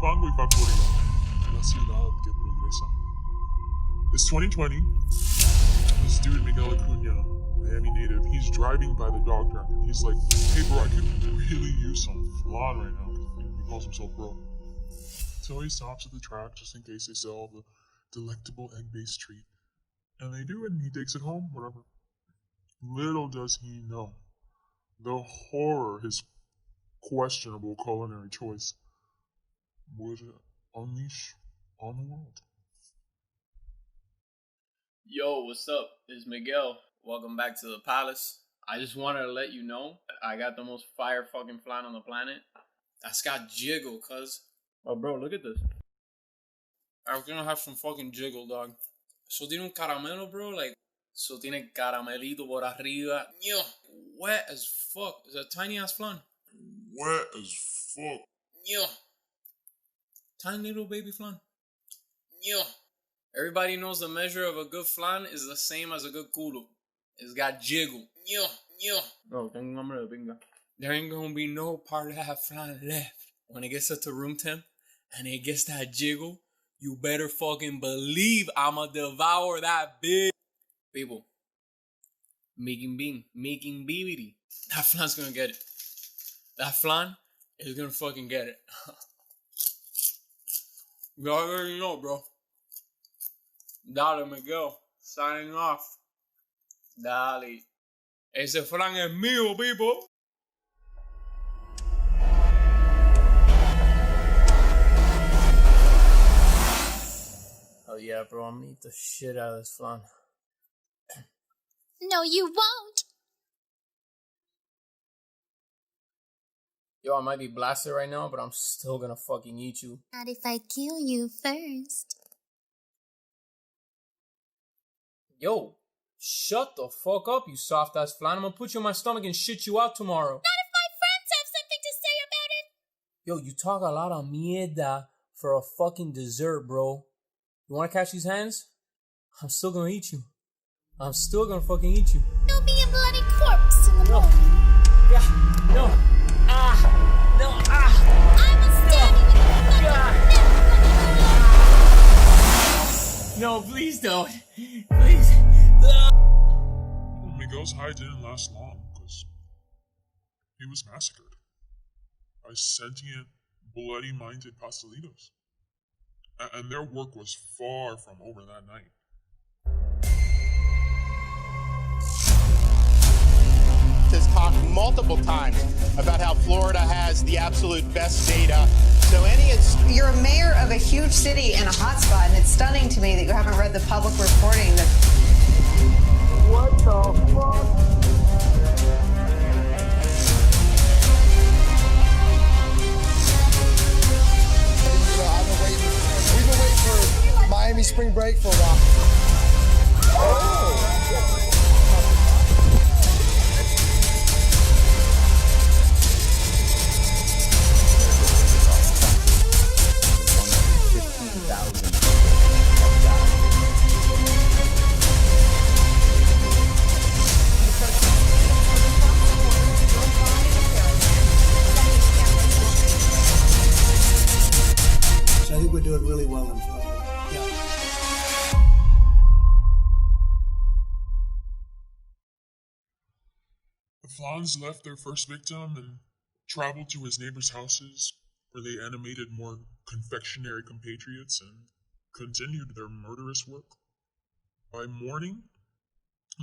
fango y factoría. La ciudad que progresa. It's 2020. This dude, Miguel Acuna, Miami native, he's driving by the dog park and he's like, hey bro, I could really use some flan right now. He calls himself bro. So he stops at the track just in case they sell the delectable egg-based treat. And they do, and he takes it home, whatever. Little does he know the horror his questionable culinary choice would unleash on the world. Yo, what's up? It's Miguel. Welcome back to the palace. I just wanted to let you know I got the most fire fucking flan on the planet. That's got jiggle, cuz. Oh, bro, look at this. I was gonna have some fucking jiggle, dog. So tiene un caramelo, bro, like, so tiene caramelito por arriba. Yo, wet as fuck. It's a tiny ass flan. Wet as fuck. Yo. Tiny little baby flan. Yo. Everybody knows the measure of a good flan is the same as a good culo. It's got jiggle. Yo. Oh, tengo hambre de pinga. There ain't gonna be no part of that flan left. When it gets up to room temp and it gets that jiggle, you better fucking believe I'ma devour that bitch. People, making BBD. That flan's gonna get it. That flan is gonna fucking get it. You already know, bro. Dale, Miguel. Signing off. Dale. Ese flan es mío, people. Oh yeah, bro, I'm gonna eat the shit out of this flan. No, you won't. Yo, I might be blasted right now, but I'm still gonna fucking eat you. Not if I kill you first. Yo, shut the fuck up, you soft ass flan. I'm gonna put you in my stomach and shit you out tomorrow. Not if my friends have something to say about it. Yo, you talk a lot of mierda for a fucking dessert, bro. You wanna catch these hands? I'm still gonna eat you. I'm still gonna fucking eat you. You'll be a bloody corpse in the morning. Yeah, no. No, I will stab you with a No, please don't. Please. Well, Miguel's high didn't last long because he was massacred by sentient, bloody-minded pastelitos. And their work was far from over that night. Has talked multiple times about how Florida has the absolute best data. So You're a mayor of a huge city and a hotspot, and it's stunning to me that you haven't read the public reporting that. What the fuck? We've been waiting for Miami spring break for a while. I think we're doing really well in Florida. Yeah. The Flans left their first victim and traveled to his neighbors' houses, where they animated more confectionery compatriots and continued their murderous work. By morning,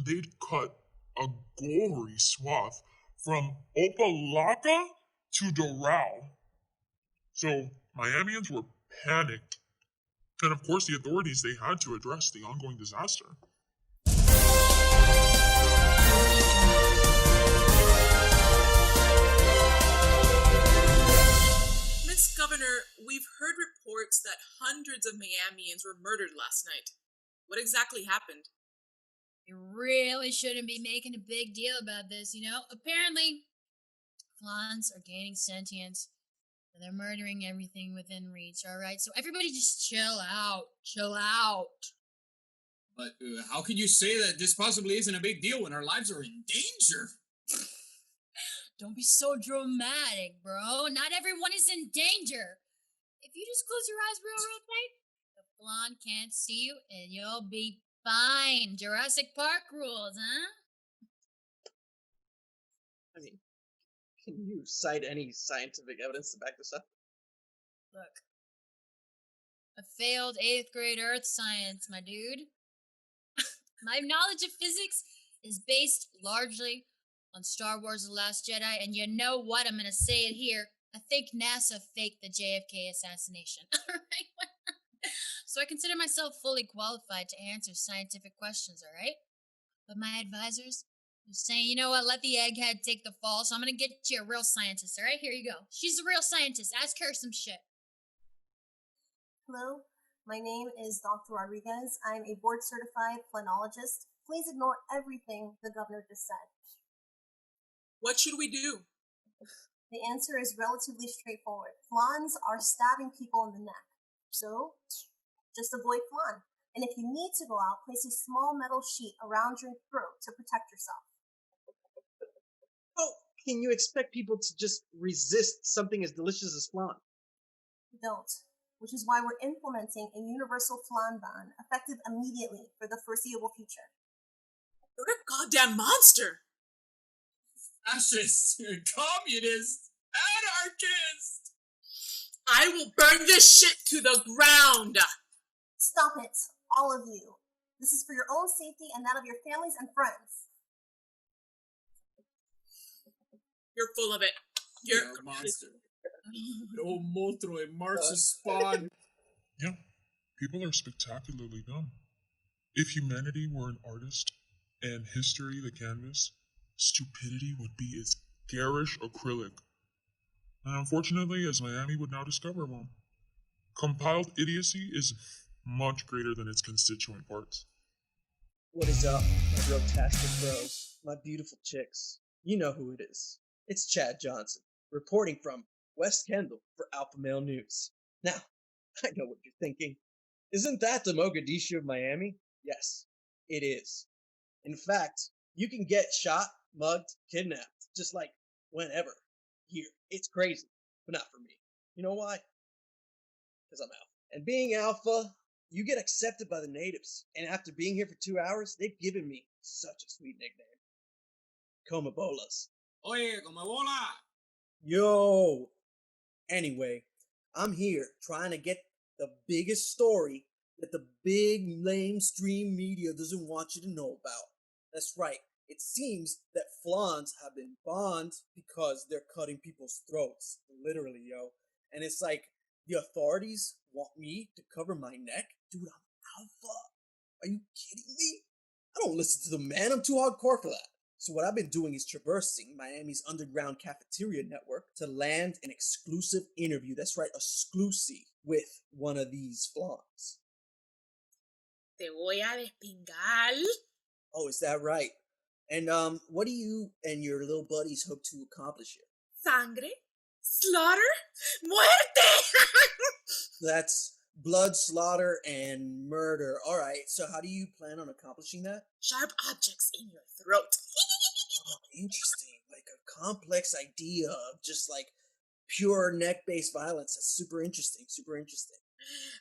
they'd cut a gory swath from Opalaca to Doral. So Miamians were panicked. And of course, the authorities, they had to address the ongoing disaster. Miss Governor, we've heard reports that hundreds of Miamians were murdered last night. What exactly happened? You really shouldn't be making a big deal about this, you know? Apparently, Flans are gaining sentience. And they're murdering everything within reach, alright? So everybody just chill out. Chill out. But how could you say that this possibly isn't a big deal when our lives are in danger? Don't be so dramatic, bro. Not everyone is in danger. If if you just close your eyes real tight, the Flan can't see you and you'll be fine. Jurassic Park rules, huh? I mean, can you cite any scientific evidence to back this up? Look. I failed 8th grade earth science, my dude. My knowledge of physics is based largely on Star Wars The Last Jedi, and you know what? I'm going to say it here. I think NASA faked the JFK assassination. Alright? So I consider myself fully qualified to answer scientific questions, alright? But my advisors are saying, you know what, let the egghead take the fall, so I'm going to get you a real scientist, alright? Here you go. She's a real scientist. Ask her some shit. Hello, my name is Dr. Rodriguez. I'm a board-certified flanologist. Please ignore everything the governor just said. What should we do? The answer is relatively straightforward. Flans are stabbing people in the neck. So, just avoid flan. And if you need to go out, place a small metal sheet around your throat to protect yourself. How can you expect people to just resist something as delicious as flan? Don't. Which is why we're implementing a universal flan ban, effective immediately for the foreseeable future. You're a goddamn monster! Fascist, communist, anarchist! I will burn this shit to the ground! Stop it, all of you. This is for your own safety and that of your families and friends. You're full of it. You're a monster. No monstruo, a Marxist spawn. Yeah, people are spectacularly dumb. If humanity were an artist and history the canvas, stupidity would be its garish acrylic. And unfortunately, as Miami would now discover, well, compiled idiocy is much greater than its constituent parts. What is up, my grotesque bros, my beautiful chicks? You know who it is. It's Chad Johnson, reporting from West Kendall for Alpha Male News. Now, I know what you're thinking. Isn't that the Mogadishu of Miami? Yes, it is. In fact, you can get shot, mugged, kidnapped, just like whenever. Here, it's crazy, but not for me. You know why? Because I'm Alpha. And being Alpha, you get accepted by the natives. And after being here for 2 hours, they've given me such a sweet nickname. Comabolas. Oye, como bola! Yo! Anyway, I'm here trying to get the biggest story that the big lamestream media doesn't want you to know about. That's right. It seems that Flans have been banned because they're cutting people's throats. Literally, yo. And it's like, the authorities want me to cover my neck? Dude, I'm Alpha. Are you kidding me? I don't listen to the man. I'm too hardcore for that. So what I've been doing is traversing Miami's underground cafeteria network to land an exclusive interview. That's right, exclusive with one of these Flans. Te voy a despingar. Oh, is that right? And what do you and your little buddies hope to accomplish here? Sangre? Slaughter? Muerte! That's blood, slaughter, and murder. All right, so how do you plan on accomplishing that? Sharp objects in your throat. Oh, interesting. Like a complex idea of just like pure neck-based violence. That's super interesting. Super interesting.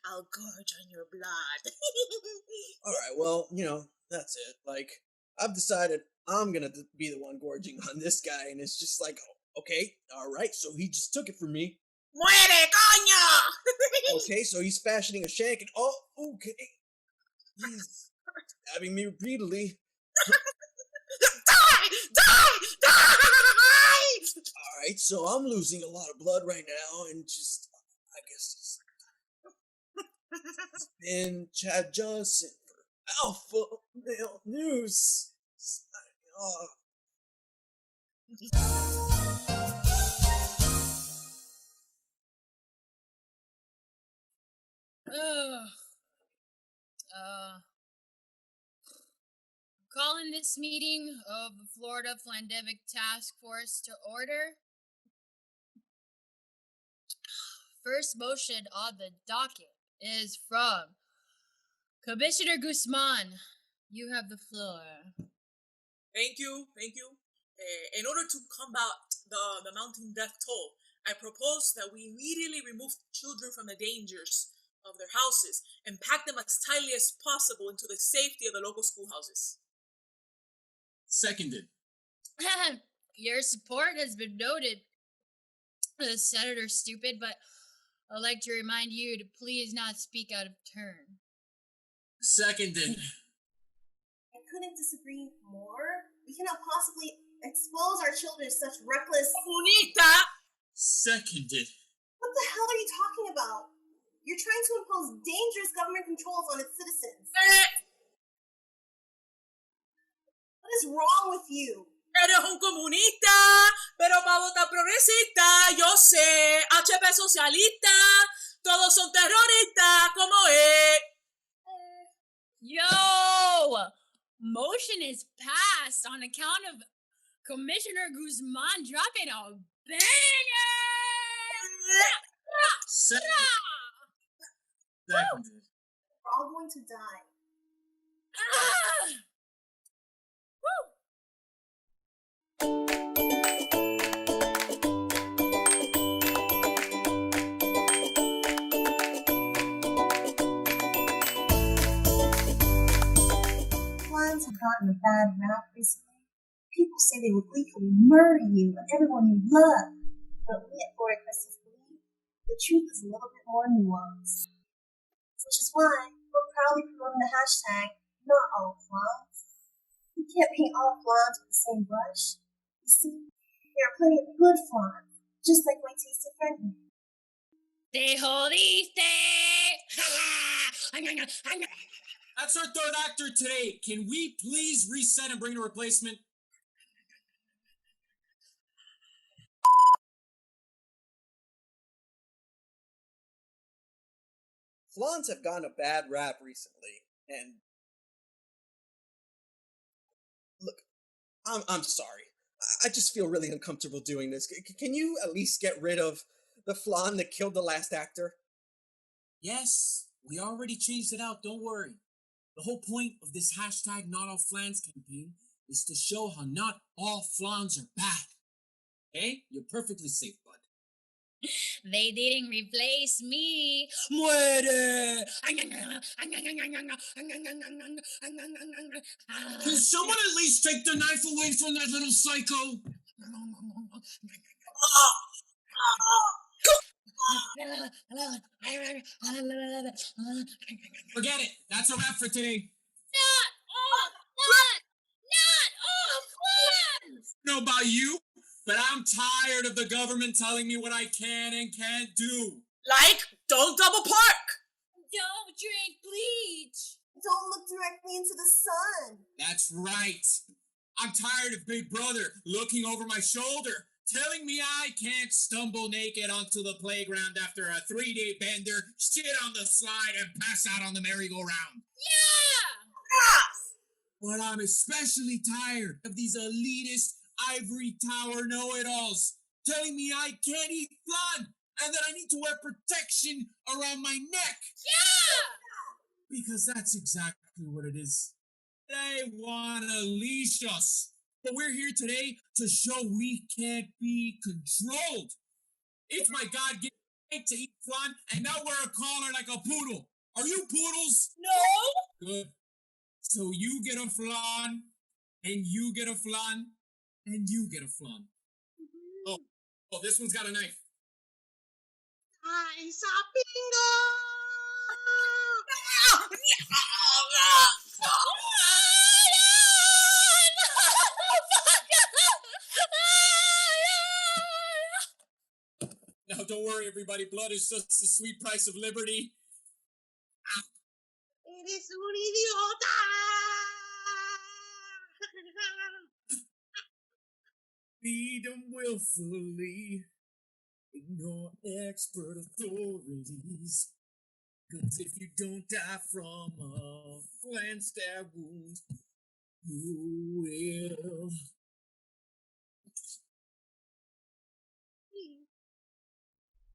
I'll gorge on your blood. All right, well, you know, that's it. Like, I've decided I'm gonna be the one gorging on this guy, and it's just like, okay, all right, so he just took it from me. Muere, coño! Okay, so he's fashioning a shank, and oh, okay, he's stabbing me repeatedly. Die! All right, so I'm losing a lot of blood right now, and just, I guess it's been Chad Johnson for Alpha Male News. Signing off. Calling this meeting of the Florida Flandemic Task Force to order. First motion on the docket is from Commissioner Guzman. You have the floor. Thank you. In order to combat the mounting death toll, I propose that we immediately remove children from the dangers of their houses and pack them as tightly as possible into the safety of the local schoolhouses. Seconded. Your support has been noted. The senator's stupid, but I'd like to remind you to please not speak out of turn. Seconded. I couldn't disagree more. We cannot possibly expose our children to such reckless... Comunita! Seconded. What the hell are you talking about? You're trying to impose dangerous government controls on its citizens. What is wrong with you? Eres un comunista, pero para votar progresista, yo sé, HP socialista, todos son terroristas, como es. Yo! Motion is passed on account of Commissioner Guzman dropping a banger! Seconded. We're all going to die. Flans have gotten a bad rap recently. People say they would gleefully murder you and everyone you love. But we at Florida Crystals believe the truth is a little bit more nuanced. Which is why we're proudly promoting the hashtag not all Flans. You can't paint all Flans with the same brush. You see, there are plenty of good Flans, just like my tasty friend here. Te jodiste! That's our third actor today. Can we please reset and bring a replacement? Flans have gotten a bad rap recently, and look, I'm sorry. I just feel really uncomfortable doing this. Can you at least get rid of the flan that killed the last actor? Yes, we already changed it out, don't worry. The whole point of this hashtag Not All Flans campaign is to show how not all Flans are bad. Hey, you're perfectly safe, bud. They didn't replace me. Muere! Can someone at least take the knife away from that little psycho? Forget it. That's a wrap for today. Not all Flans! I don't know about you, but I'm tired of the government telling me what I can and can't do. Like, don't double park! Don't drink bleach! Don't look directly into the sun. That's right. I'm tired of Big Brother looking over my shoulder, telling me I can't stumble naked onto the playground after a 3-day bender, sit on the slide, and pass out on the merry-go-round. Yeah! But I'm especially tired of these elitist ivory tower know-it-alls telling me I can't eat flan and that I need to wear protection around my neck. Yeah! Because that's exactly what it is. They want to leash us. But we're here today to show we can't be controlled. It's my God-given right to eat flan and not wear a collar like a poodle. Are you poodles? No! Good. So you get a flan, and you get a flan, and you get a flan. Oh, this one's got a knife. Isa bingo! Now, don't worry, everybody. Blood is just the sweet price of liberty. Eres un idiota! Feed them willfully. Ignore expert authorities. Cause if you don't die from a flan stab wound, you will.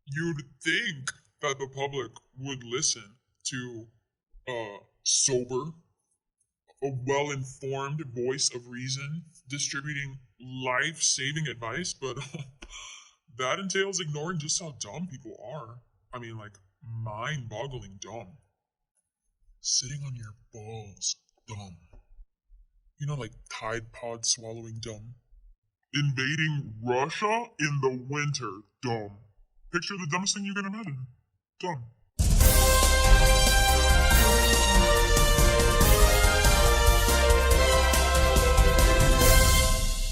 You'd think that the public would listen to a sober, a well-informed voice of reason distributing life-saving advice, but That entails ignoring just how dumb people are. I mean, like, mind-boggling dumb. Sitting on your balls, dumb. You know, like Tide Pod swallowing dumb. Invading Russia in the winter, dumb. Picture the dumbest thing you can imagine. Dumb.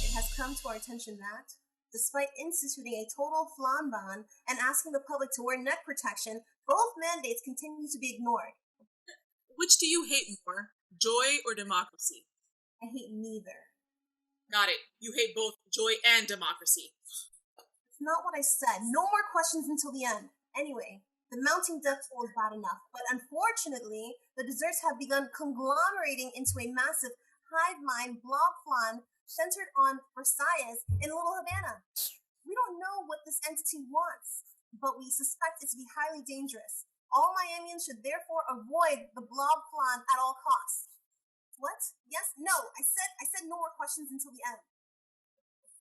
It has come to our attention that, despite instituting a total flan ban and asking the public to wear neck protection, both mandates continue to be ignored. Which do you hate more, joy or democracy? I hate neither. Got it. You hate both joy and democracy. It's not what I said. No more questions until the end. Anyway, the mounting death toll is bad enough, but unfortunately, the desserts have begun conglomerating into a massive hive mind blob flan centered on Versailles in Little Havana. We don't know what this entity wants, but we suspect it to be highly dangerous. All Miamians should therefore avoid the blob flan at all costs. What? Yes? No. I said no more questions until the end.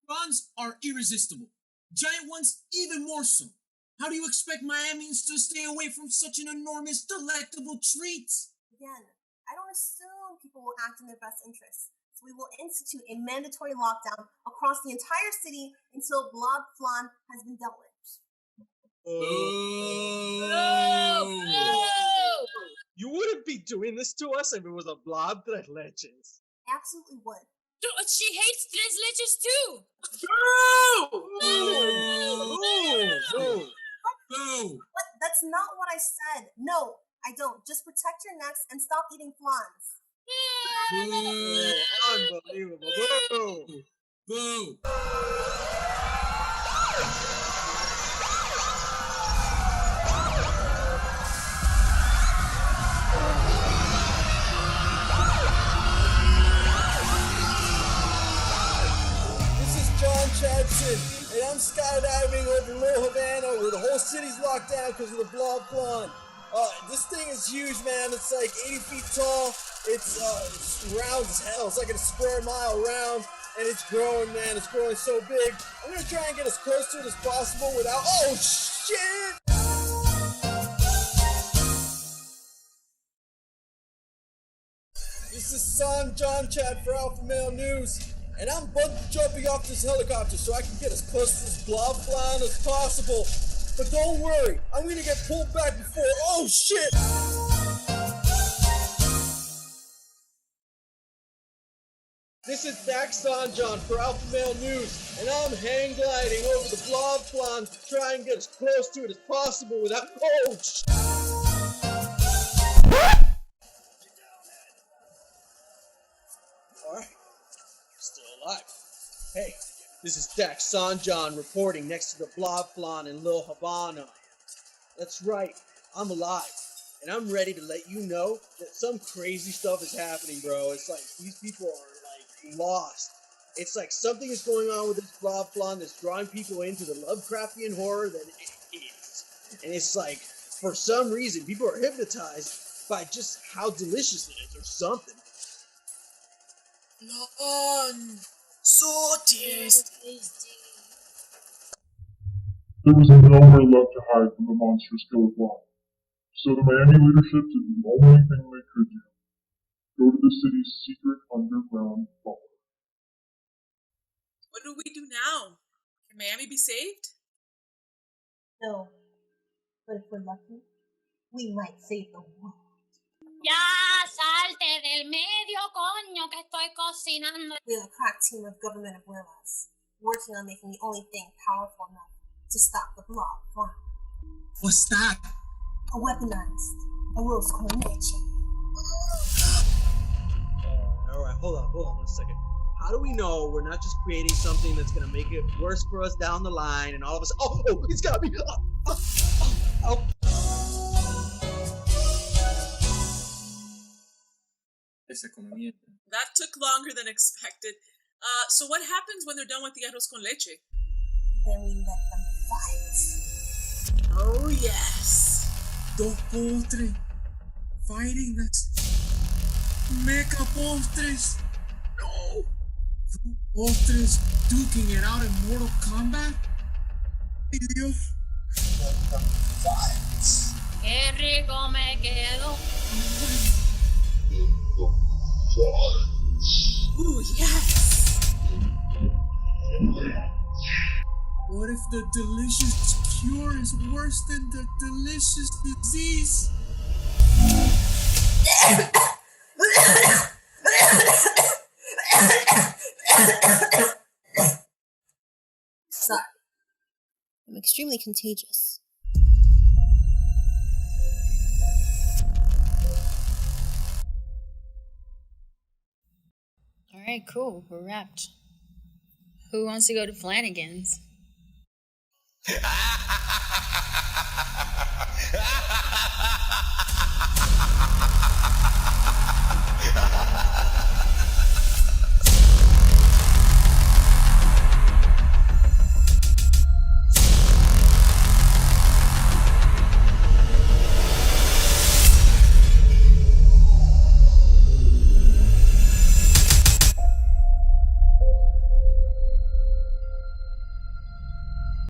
Flans are irresistible. Giant ones even more so. How do you expect Miamians to stay away from such an enormous, delectable treat? Again, I don't assume people will act in their best interests. So we will institute a mandatory lockdown across the entire city until blob flan has been dealt with. You wouldn't be doing this to us if it was a blob tres leches. Absolutely would. She hates tres leches too. Boo! But that's not what I said. No, I don't. Just protect your necks and stop eating flans. Unbelievable. Boo! Boo! And I'm skydiving over Little Havana where the whole city's locked down because of the blob flan. This thing is huge, man. It's like 80 feet tall. It's round as hell. It's like a square mile round, and it's growing, man. It's growing so big. I'm gonna try and get as close to it as possible without. Oh shit! This is San John Chat for Alpha Male News. And I'm bungee jumping off this helicopter so I can get as close to this blob flan as possible. But don't worry, I'm gonna get pulled back before. Oh shit! This is Dak Sanjon for Alpha Male News, and I'm hang gliding over the blob flan to try and get as close to it as possible without. Oh shit! Alright. Still alive. Hey, this is Dak Sanjon reporting next to the blob flan in Little Havana. That's right, I'm alive. And I'm ready to let you know that some crazy stuff is happening, bro. It's like these people are like lost. It's like something is going on with this blob flan that's drawing people into the Lovecraftian horror that it is. And it's like, for some reason, people are hypnotized by just how delicious it is or something. So tasty. There was nowhere left to hide from the monstrous killer fly. So the Miami leadership did the only thing they could do. Go to the city's secret underground bunker. What do we do now? Can Miami be saved? No. But if we're lucky, we might save the world. Ya salte del medio, coño, que estoy cocinando. We have a crack team of government abuelas working on making the only thing powerful enough to stop the blob fly. What's that? A weaponized arroz con leche. Alright, hold on 1 second. How do we know we're not just creating something that's gonna make it worse for us down the line and all of a sudden, oh, it's got me! Oh. That took longer than expected. So what happens when they're done with the arroz con leche? Then we let them fight. Oh yes. Dos postres. Fighting, that's mecha postres. No. Two postres duking it out in Mortal Kombat? Qué rico me quedo. Ooh, yes. What if the delicious cure is worse than the delicious disease? Sorry. I'm extremely contagious. Alright, cool. We're wrapped. Who wants to go to Flanagan's?